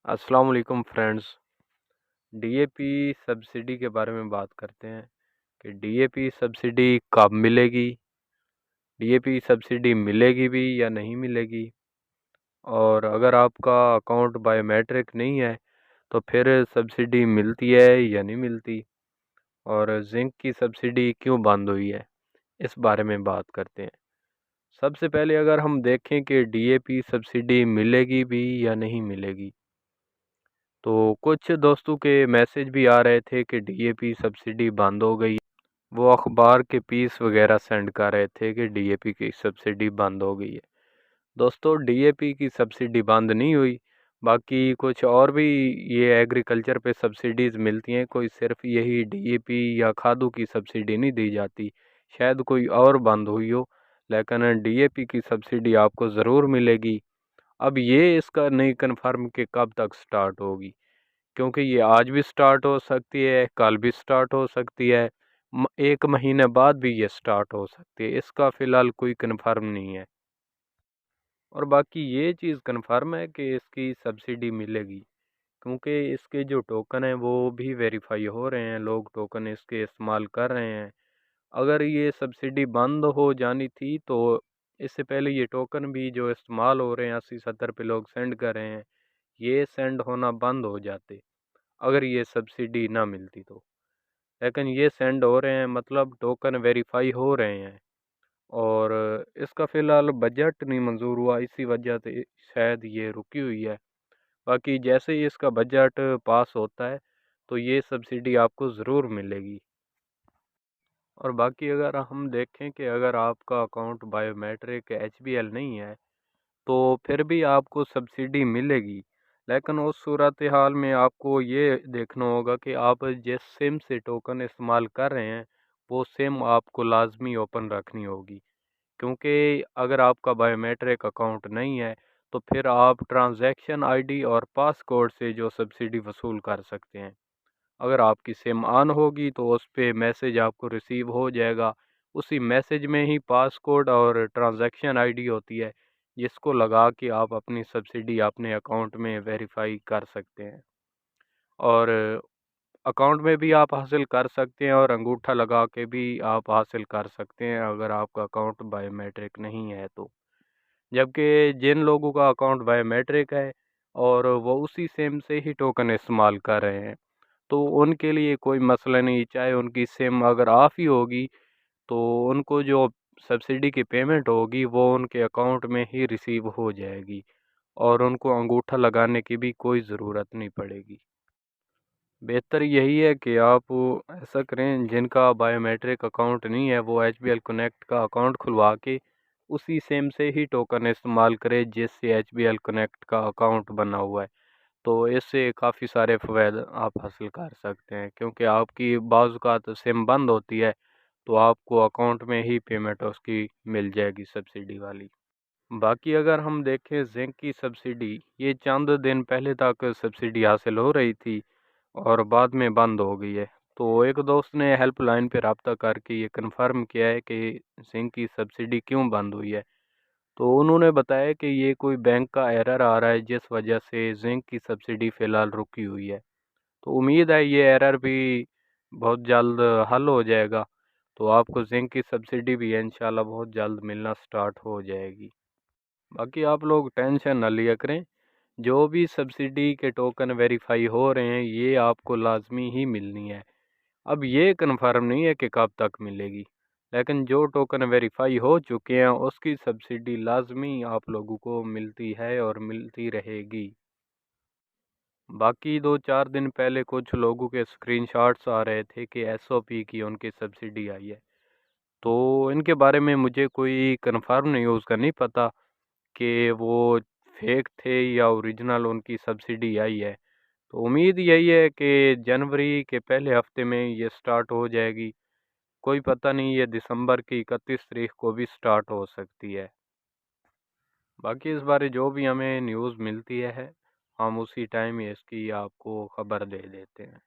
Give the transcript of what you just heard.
अस्सलाम वालेकुम friends. DAP subsidy के बारे में बात करते हैं कि डीएपी सब्सिडी कब मिलेगी, डीएपी सब्सिडी मिलेगी भी या नहीं मिलेगी, और अगर आपका अकाउंट बायोमेट्रिक नहीं है तो फिर सब्सिडी मिलती है या नहीं मिलती, और जिंक की सब्सिडी क्यों बंद हुई है, इस बारे में बात करते हैं। सबसे पहले अगर हम देखें कि डीएपी सब्सिडी मिलेगी भी या नहीं मिलेगी, तो कुछ दोस्तों के मैसेज भी आ रहे थे कि डीएपी सब्सिडी बंद हो गई। वो अखबार के पीस वगैरह सेंड कर रहे थे कि डीएपी की सब्सिडी बंद हो गई है। दोस्तों, डीएपी की सब्सिडी बंद नहीं हुई, बाकी कुछ और भी ये एग्रीकल्चर पे सब्सिडीज़ मिलती हैं। कोई सिर्फ यही डीएपी या खादों की सब्सिडी नहीं दी जाती, शायद कोई और बंद हुई हो, लेकिन डीएपी की सब्सिडी आपको ज़रूर मिलेगी। अब ये इसका नहीं कन्फर्म कि कब तक स्टार्ट होगी, क्योंकि ये आज भी स्टार्ट हो सकती है, कल भी स्टार्ट हो सकती है, एक महीने बाद भी ये स्टार्ट हो सकती है। इसका फ़िलहाल कोई कन्फर्म नहीं है। और बाकी ये चीज़ कन्फर्म है कि इसकी सब्सिडी मिलेगी, क्योंकि इसके जो टोकन हैं वो भी वेरीफाई हो रहे हैं, लोग टोकन इसके इस्तेमाल कर रहे हैं। अगर ये सब्सिडी बंद हो जानी थी तो इससे पहले ये टोकन भी जो इस्तेमाल हो रहे हैं 80-70 पे लोग सेंड कर रहे हैं, ये सेंड होना बंद हो जाते अगर ये सब्सिडी ना मिलती तो। लेकिन ये सेंड हो रहे हैं, मतलब टोकन वेरीफाई हो रहे हैं, और इसका फ़िलहाल बजट नहीं मंजूर हुआ, इसी वजह से शायद ये रुकी हुई है। बाकी जैसे ही इसका बजट पास होता है तो ये सब्सिडी आपको ज़रूर मिलेगी। और बाकी अगर हम देखें कि अगर आपका अकाउंट बायोमेट्रिक एचबीएल नहीं है तो फिर भी आपको सब्सिडी मिलेगी, लेकिन उस सूरत हाल में आपको ये देखना होगा कि आप जिस सिम से टोकन इस्तेमाल कर रहे हैं वो सिम आपको लाजमी ओपन रखनी होगी, क्योंकि अगर आपका बायोमेट्रिक अकाउंट नहीं है तो फिर आप ट्रांजैक्शन आईडी और पासकोड से जो सब्सिडी वसूल कर सकते हैं। अगर आपकी सिम ऑन होगी तो उस पे मैसेज आपको रिसीव हो जाएगा। उसी मैसेज में ही पासकोड और ट्रांजैक्शन आईडी होती है, जिसको लगा के आप अपनी सब्सिडी अपने अकाउंट में वेरीफाई कर सकते हैं, और अकाउंट में भी आप हासिल कर सकते हैं और अंगूठा लगा के भी आप हासिल कर सकते हैं अगर आपका अकाउंट बायोमेट्रिक नहीं है तो। जबकि जिन लोगों का अकाउंट बायोमेट्रिक है और वो उसी सिम से ही टोकन इस्तेमाल कर रहे हैं, तो उनके लिए कोई मसला नहीं, चाहे उनकी सिम अगर ऑफ ही होगी तो उनको जो सब्सिडी की पेमेंट होगी वो उनके अकाउंट में ही रिसीव हो जाएगी, और उनको अंगूठा लगाने की भी कोई ज़रूरत नहीं पड़ेगी। बेहतर यही है कि आप ऐसा करें, जिनका बायोमेट्रिक अकाउंट नहीं है वो एचबीएल कनेक्ट का अकाउंट खुलवा के उसी सिम से ही टोकन इस्तेमाल करें जिससे एचबीएल कनेक्ट का अकाउंट बना हुआ है। तो इससे काफ़ी सारे फ़वाद आप हासिल कर सकते हैं, क्योंकि आपकी बाज़ औक़ात सिम बंद होती है तो आपको अकाउंट में ही पेमेंट उसकी मिल जाएगी सब्सिडी वाली। बाकी अगर हम देखें जिंक की सब्सिडी, ये चंद दिन पहले तक सब्सिडी हासिल हो रही थी और बाद में बंद हो गई है। तो एक दोस्त ने हेल्पलाइन पे रब्ता करके ये कंफर्म किया है कि जिंक की सब्सिडी क्यों बंद हुई है। तो उन्होंने बताया कि ये कोई बैंक का एरर आ रहा है जिस वजह से जिंक की सब्सिडी फ़िलहाल रुकी हुई है। तो उम्मीद है ये एरर भी बहुत जल्द हल हो जाएगा, तो आपको जिंक की सब्सिडी भी इंशाल्लाह बहुत जल्द मिलना स्टार्ट हो जाएगी। बाकी आप लोग टेंशन ना लिया करें, जो भी सब्सिडी के टोकन वेरीफाई हो रहे हैं ये आपको लाजमी ही मिलनी है। अब ये कन्फर्म नहीं है कि कब तक मिलेगी, लेकिन जो टोकन वेरीफाई हो चुके हैं उसकी सब्सिडी लाजमी आप लोगों को मिलती है और मिलती रहेगी। बाकी 2-4 दिन पहले कुछ लोगों के स्क्रीनशॉट्स आ रहे थे कि एसओपी की उनकी सब्सिडी आई है। तो इनके बारे में मुझे कोई कन्फर्म नहीं, उसका नहीं पता कि वो फेक थे या ओरिजिनल उनकी सब्सिडी आई है। तो उम्मीद यही है कि जनवरी के पहले हफ्ते में ये स्टार्ट हो जाएगी। कोई पता नहीं, ये दिसंबर की 31 तारीख को भी स्टार्ट हो सकती है। बाकी इस बारे जो भी हमें न्यूज़ मिलती है हम उसी टाइम ही इसकी आपको खबर दे देते हैं।